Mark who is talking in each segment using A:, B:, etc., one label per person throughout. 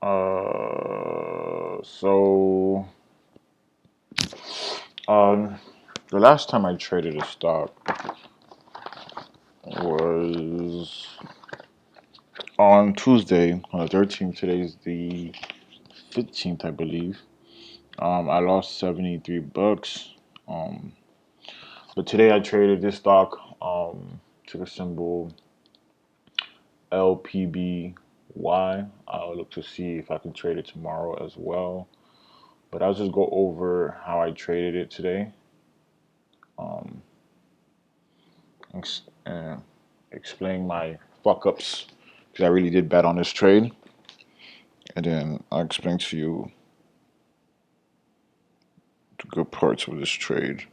A: So um, the last time I traded a stock was on Tuesday, on the 13th. Today's the 15th, I believe. I lost 73 bucks. Um, but today I traded this stock. Ticker symbol LPBY. I'll look to see if I can trade it tomorrow as well. But I'll just go over how I traded it today. Um, and explain my fuck ups because I really did bet on this trade, and then I'll explain to you the good parts of this trade.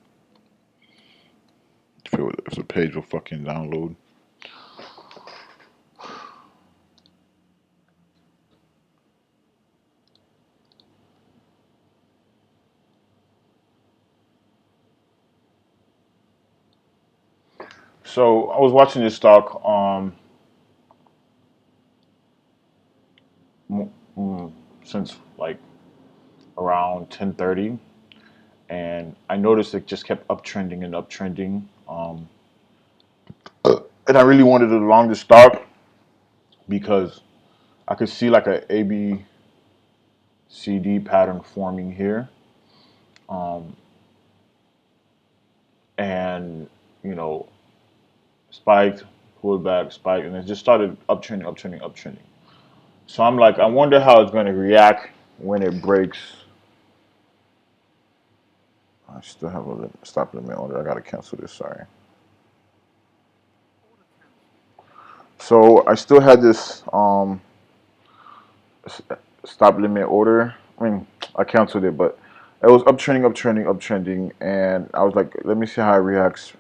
A: If the page will fucking download. So I was watching this stock since like around 10:30, and I noticed it just kept uptrending and uptrending. And I really wanted to long this stock because I could see like a ABCD pattern forming here, um, and you know spiked, pulled back, spiked, and it just started uptrending, uptrending, uptrending. So I'm like, I wonder how it's going to react when it breaks. I still have a stop limit order. I got to cancel this. Sorry. So I still had this stop limit order. I mean, I canceled it, but it was uptrending, uptrending, uptrending, and I was like, let me see how it reacts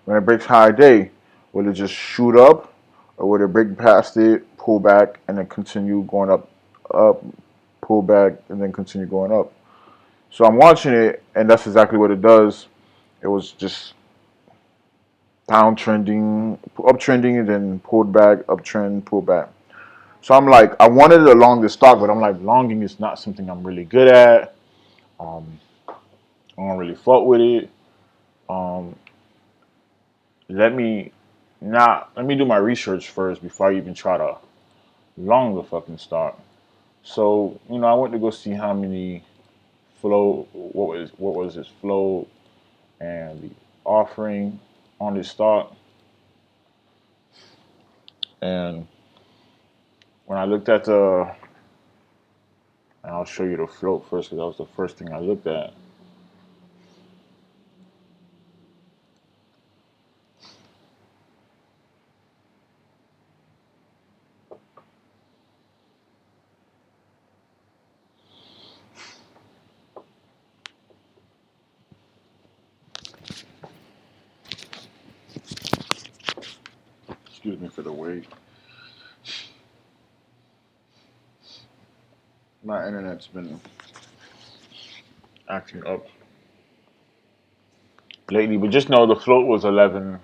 A: when it breaks high day. Will it just shoot up, or will it break past it, pull back, and then continue going up, up, pull back, and then continue going up? So I'm watching it, and that's exactly what it does. It was just downtrending, uptrending, and then pulled back, uptrend, pull back. So I'm like, I wanted to long the stock, but I'm like, longing is not something I'm really good at. Um, I don't really fuck with it. Um, let me let me do my research first before I even try to long the fucking stock. So I went to go see how many flow, what was this flow and the offering on this stock, and when I looked at and I'll show you the float first because that was the first thing I looked at. Excuse me for the wait. My internet's been acting up lately, but just know the float was 11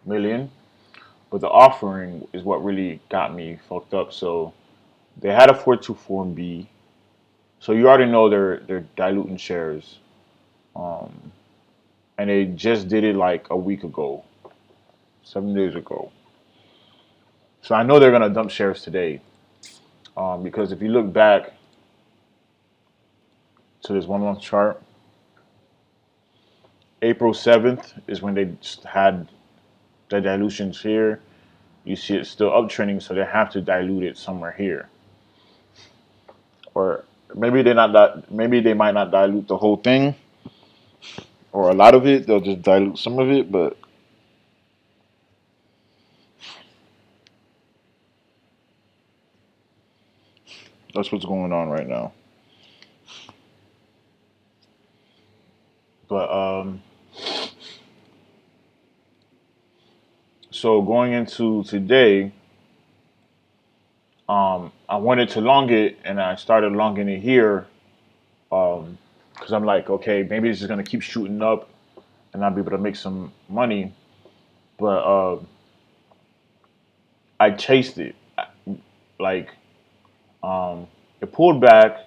A: million, but the offering is what really got me fucked up. So they had a 424B, so you already know they're diluting shares, um, and they just did it like a week ago, 7 days ago. So I know they're gonna dump shares today, because if you look back to this 1 month chart, April 7th is when they just had the dilutions here. You see it's still uptrending, so they have to dilute it somewhere here. Or maybe they're not that. Maybe they might not dilute the whole thing or a lot of it. They'll just dilute some of it, but that's what's going on right now. But so going into today, I wanted to long it, and I started longing it here, because I'm like, okay, maybe it's just gonna keep shooting up, and I'll be able to make some money. But I chased it, like, It pulled back,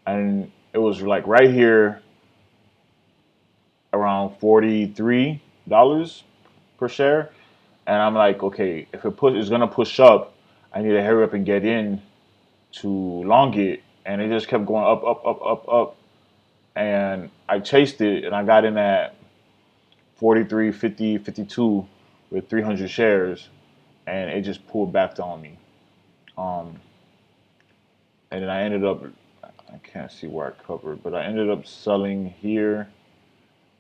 A: and it was like right here around $43 per share. And I'm like, okay, if it's gonna push up, I need to hurry up and get in to long it. And it just kept going up, up, up, up, up. And I chased it, and I got in at 43, 50, 52 with 300 shares, and it just pulled back on me. Um, and then I ended up, I can't see where I covered, but I ended up selling here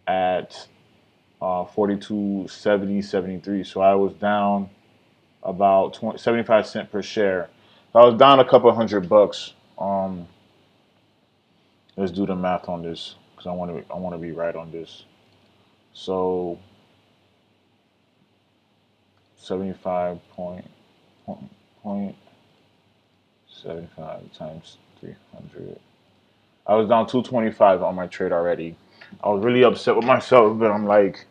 A: at 42.70, 73. So I was down about 75 cents per share. So I was down a couple $100. Let's do the math on this because I want to be right on this. So 75 point 75 times 300. I was down 225 on my trade already. I was really upset with myself, but I'm like,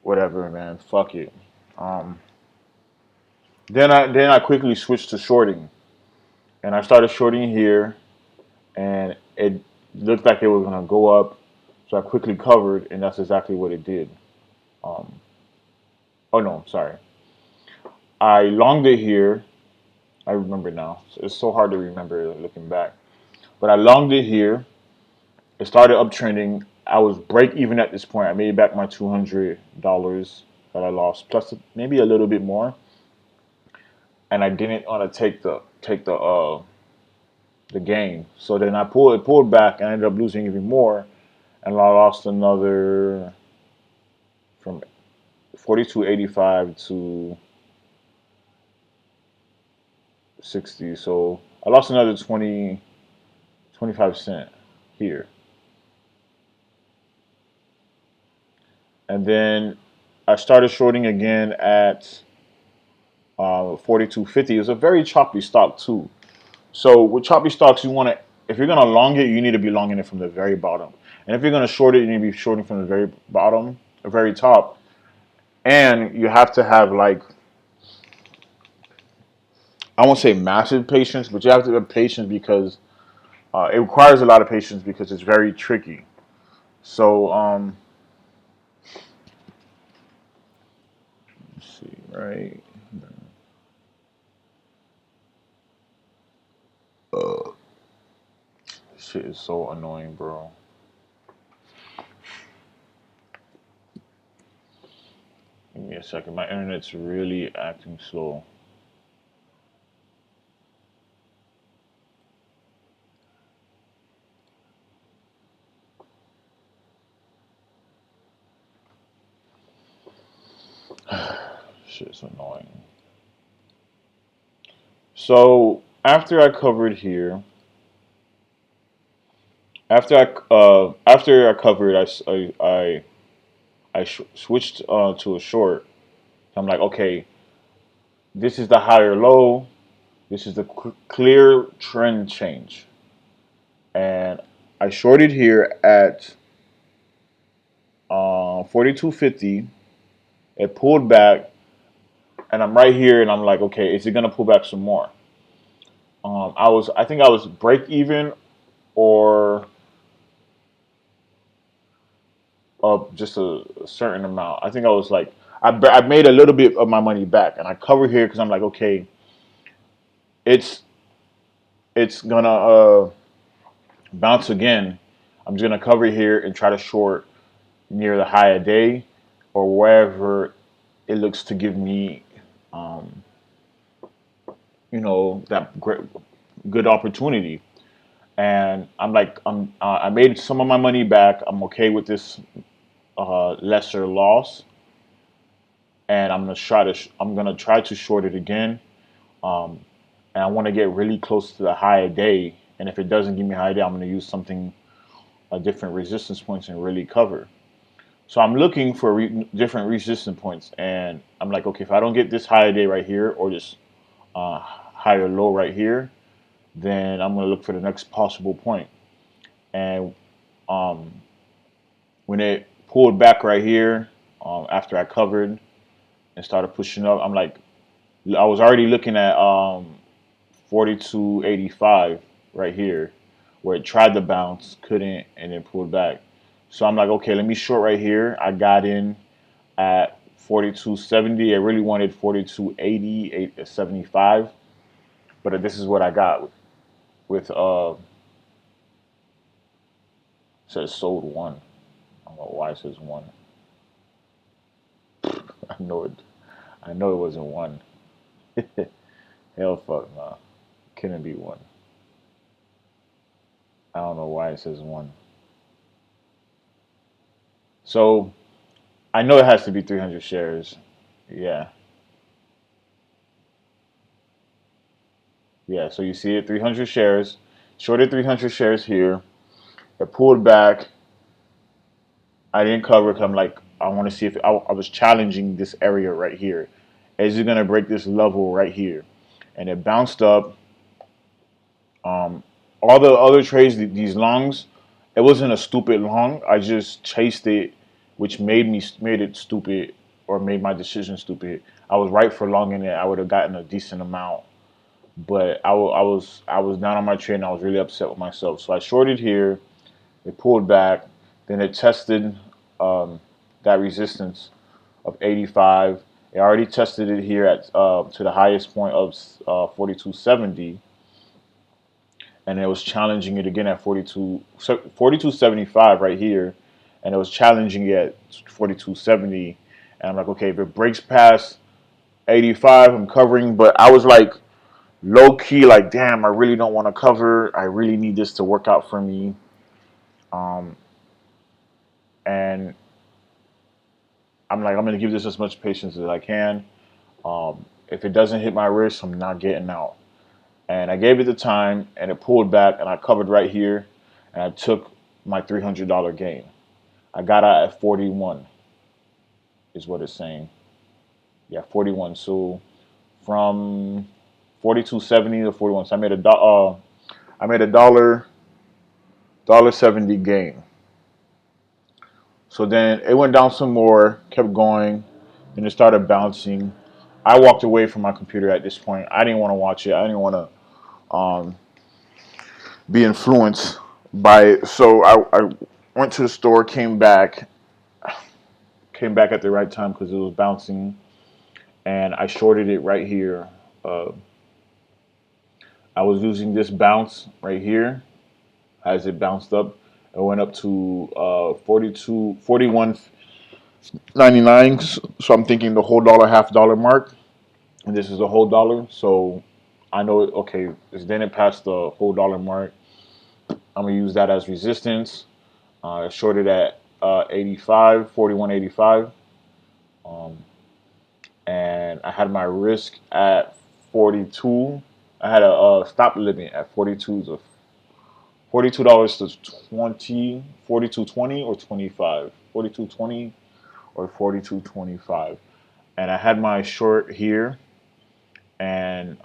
A: whatever, man. Fuck it. Um, then I quickly switched to shorting, and I started shorting here, and it looked like it was gonna go up, so I quickly covered, and that's exactly what it did. Um, oh no, sorry. I longed it here. I remember now. It's so hard to remember looking back, but I longed it here. It started uptrending. I was break even at this point. I made back my $200 that I lost, plus maybe a little bit more, and I didn't want to take the gain. So then I pulled back and I ended up losing even more, and I lost another from 42.85 to 60. So I lost another 25 cent here, and then I started shorting again at 42.50. It's a very choppy stock too. So with choppy stocks, you want to, if you're gonna long it, you need to be longing it from the very bottom, and if you're gonna short it, you need to be shorting from the very bottom, the very top, and you have to have like, I won't say massive patience, but you have to have patience because it requires a lot of patience because it's very tricky. So let's see, right? This shit is so annoying, bro. Give me a second. My internet's really acting slow. Shit's annoying. So after I covered here, after I covered, I switched to a short. I'm like, okay, this is the higher low. This is the clear trend change, and I shorted here at 42.50. It pulled back, and I'm right here, and I'm like, okay, is it gonna pull back some more? I think I was break even or just a certain amount. I think I was like, I made a little bit of my money back, and I covered here because I'm like, okay, it's it's gonna bounce again. I'm just gonna cover here and try to short near the high of day or wherever it looks to give me, um, that great good opportunity. And I'm like, I made some of my money back. I'm okay with this lesser loss, and I'm gonna try to short it again. Um, and I want to get really close to the high day. And if it doesn't give me high day, I'm gonna use something different resistance points and really cover. So I'm looking for different resistance points, and I'm like, okay, if I don't get this high day right here or this higher low right here, then I'm gonna look for the next possible point. And um, when it pulled back right here, after I covered and started pushing up, I'm like, I was already looking at 42.85 right here, where it tried to bounce, couldn't, and then pulled back. So I'm like, okay, let me short right here. I got in at 42.70. I really wanted 42.80, 75, but this is what I got with says sold one. I don't know why it says one. I know it. I know it wasn't one. Hell, fuck nah. Couldn't be one. I don't know why it says one. So I know it has to be 300 shares. Yeah, yeah. So you see it, 300 shares. Shorted 300 shares here. It pulled back. I didn't cover because I'm like, I want to see if I was challenging this area right here. Is it gonna break this level right here? And it bounced up. Um, all the other trades, these longs, it wasn't a stupid long. I just chased it, which made it stupid or made my decision stupid. I was right for long in it. I would have gotten a decent amount, but I was down on my trade and I was really upset with myself. So I shorted here. It pulled back. Then it tested um, that resistance of 85. It already tested it here at to the highest point of 42.70, and it was challenging it again at 42.75 right here, and it was challenging it at 42.70. And I'm like, okay, if it breaks past 85, I'm covering. But I was like low key, like, damn, I really don't want to cover. I really need this to work out for me. Um, and I'm like, I'm gonna give this as much patience as I can. If it doesn't hit my wrist, I'm not getting out. And I gave it the time, and it pulled back, and I covered right here, and I took my $300 gain. I got out at 41, is what it's saying. Yeah, 41. So from 42.70 to 41. So I made a dollar 70 gain. So then it went down some more, kept going, and it started bouncing. I walked away from my computer at this point. I didn't want to watch it. I didn't want to be influenced by it. So I went to the store, came back at the right time because it was bouncing, and I shorted it right here. Uh, I was using this bounce right here as it bounced up. It went up to 41.99. So I'm thinking the whole dollar, half dollar mark, and this is a whole dollar. So I know, okay, it's then it passed the whole dollar mark. I'm gonna use that as resistance. Shorted at 85, 41.85. Um, and I had my risk at 42. I had a stop limit at 42 to $42 to 20, 42.20 or 25, 42.20 or 42.25, and I had my short here, and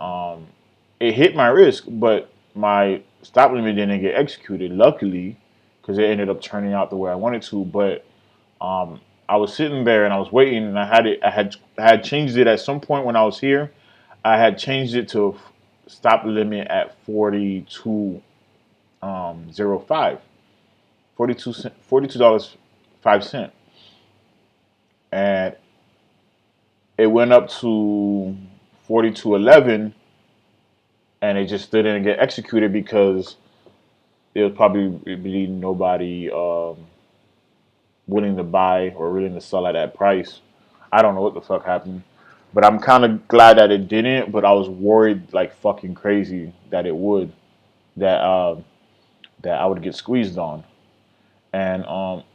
A: it hit my risk, but my stop limit didn't get executed. Luckily, because it ended up turning out the way I wanted to, but um, I was sitting there and I was waiting, and I had changed it at some point when I was here. I had changed it to stop limit at 42 05, 42 dollars 5 cent, and it went up to 42.11, and it just didn't get executed because there was probably really nobody willing to buy or willing to sell at that price. I don't know what the fuck happened, but I'm kind of glad that it didn't. But I was worried like fucking crazy that it would, that that I would get squeezed on. And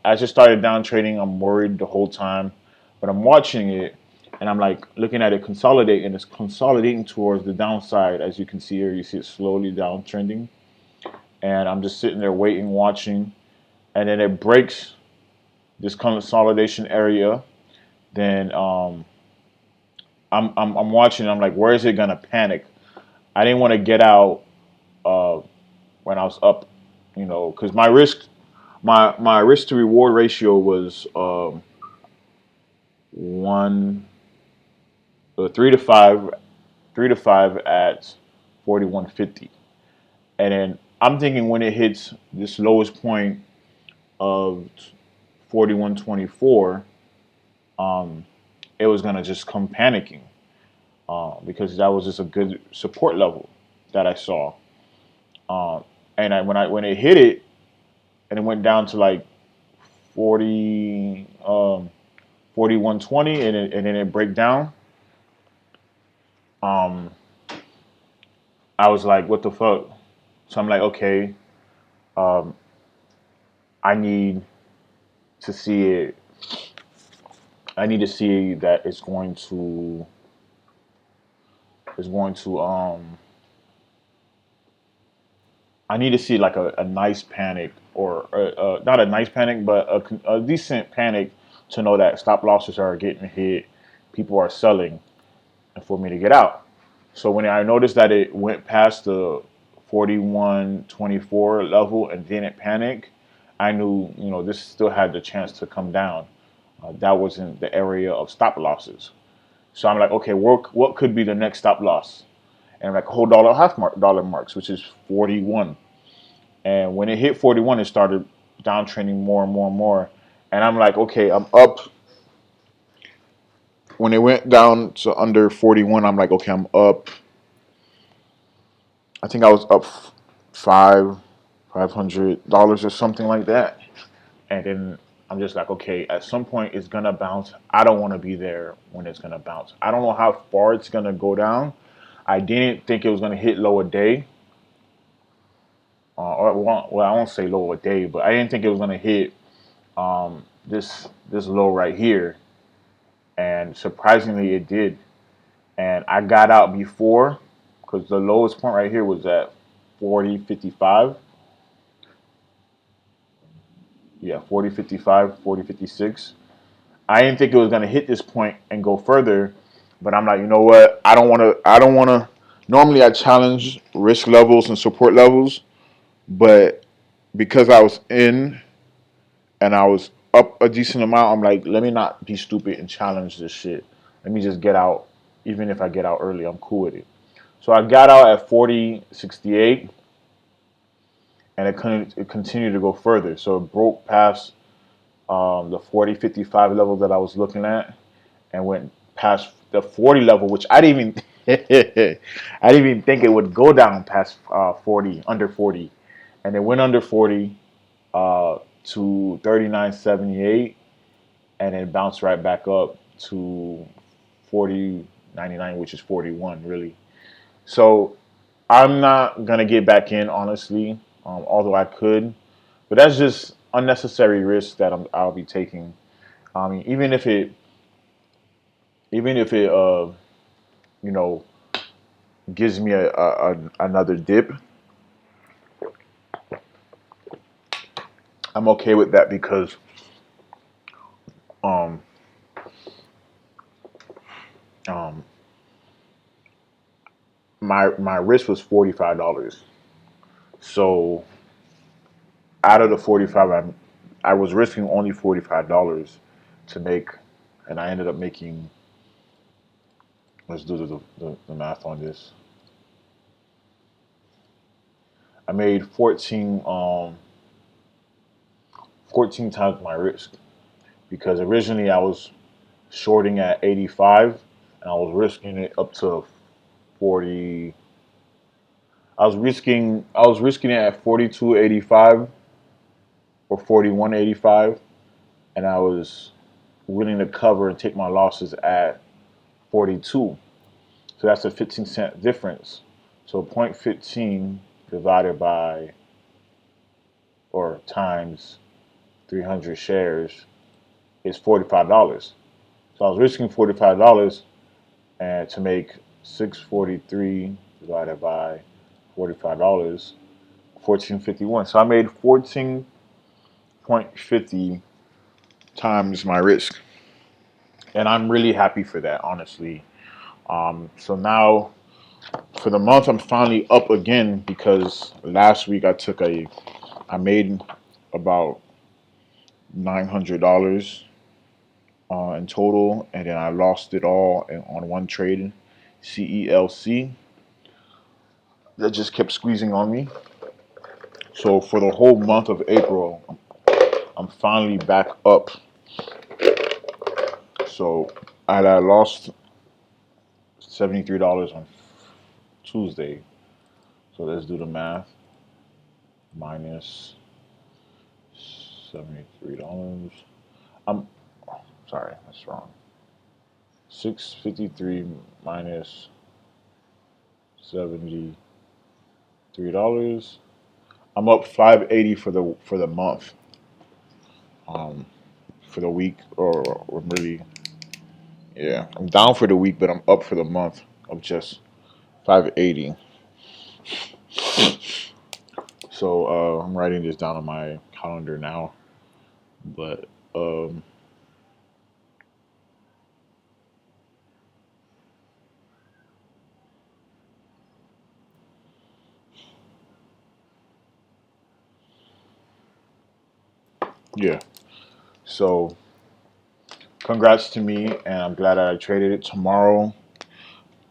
A: as it started down trading, I'm worried the whole time, but I'm watching it and I'm like looking at it consolidate, and it's consolidating towards the downside. As you can see here, you see it slowly downtrending, and I'm just sitting there waiting, watching, and then it breaks this consolidation area. Then I'm watching. I'm like, where is it gonna panic? I didn't want to get out uh, when I was up, because my risk to reward ratio was one 3 to 5 at 41.50. And then I'm thinking when it hits this lowest point of 41.24, um, it was gonna just come panicking, because that was just a good support level that I saw. Um, and when it hit it and it went down to like 40, 41.20, and then it break down. Um, I was like, what the fuck? So I'm like, okay, um, I need to see it. I need to see that it's going to. I need to see like a nice panic, or not a nice panic, but a decent panic to know that stop losses are getting hit, people are selling, and for me to get out. So when I noticed that it went past the 41.24 level and didn't panic, I knew, this still had the chance to come down. That wasn't the area of stop losses. So I'm like, okay, what could be the next stop loss? And like a whole dollar marks, which is 41. And when it hit 41, it started downtrending more and more and more. And I'm like, okay, I'm up. When it went down to under 41, I'm like, okay, I'm up. I think I was up $500 or something like that. And then I'm just like, okay, at some point it's gonna bounce. I don't want to be there when it's gonna bounce. I don't know how far it's gonna go down. I didn't think it was gonna hit lower day. Well, I won't say lower day, but I didn't think it was gonna hit this low right here. And surprisingly, it did. And I got out before, because the lowest point right here was at 40.55. Yeah, 40.55, 40.56. I didn't think it was gonna hit this point and go further, but I'm like, you know what? I don't want to. I don't want to. Normally, I challenge risk levels and support levels, but because I was in and I was up a decent amount, I'm like, let me not be stupid and challenge this shit. Let me just get out. Even if I get out early, I'm cool with it. So I got out at 40.68, and it continued to go further. So it broke past the 40.55 level that I was looking at, and went past the 40 level, which I didn't even I didn't even think it would go down past 40, under 40, and it went under 40 to 39.78, and then bounced right back up to 40.99, which is 41 really. So I'm not gonna get back in, honestly, although I could, but that's just unnecessary risk that I'll be taking. I mean, even if it you know gives me another dip, I'm okay with that because um um my risk was $45. So out of the 45, I was risking only $45 to make, and I ended up making. Let's do the math on this. I made 14 times my risk, because originally I was shorting at 85 and I was risking it up to 40. I was risking it at 42.85 or 41.85, and I was willing to cover and take my losses at 42. So that's a 15-cent difference. So 0.15 divided by, or times 300 shares, is $45. So I was risking $45, and to make 643 divided by $45, 14.51. So I made 14.50 times my risk, and I'm really happy for that, honestly. So now for the month, I'm finally up again, because last week I made about $900 in total, and then I lost it all on one trade, CELC. that just kept squeezing on me. So for the whole month of April, I'm finally back up. So I lost $73 on Tuesday. So let's do the math. Minus $73. I'm sorry, that's wrong. 653 minus $73. I'm up 580 for the month. Um, for the week, or really, yeah, I'm down for the week, but I'm up for the month of just 580. So I'm writing this down on my calendar now. But yeah, so congrats to me, and I'm glad I traded it. Tomorrow,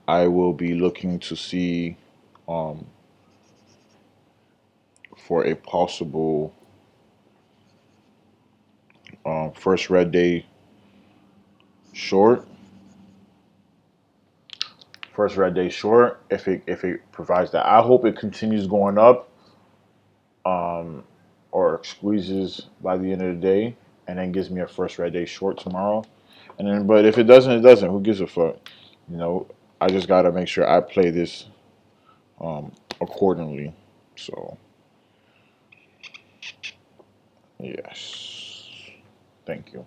A: I will be looking to see um, for a possible first red day short. First red day short. If it provides that, I hope it continues going up, um, or squeezes by the end of the day, and then gives me a first red day short tomorrow. And then, but if it doesn't, it doesn't. Who gives a fuck? You know, I just gotta make sure I play this accordingly. So yes, thank you.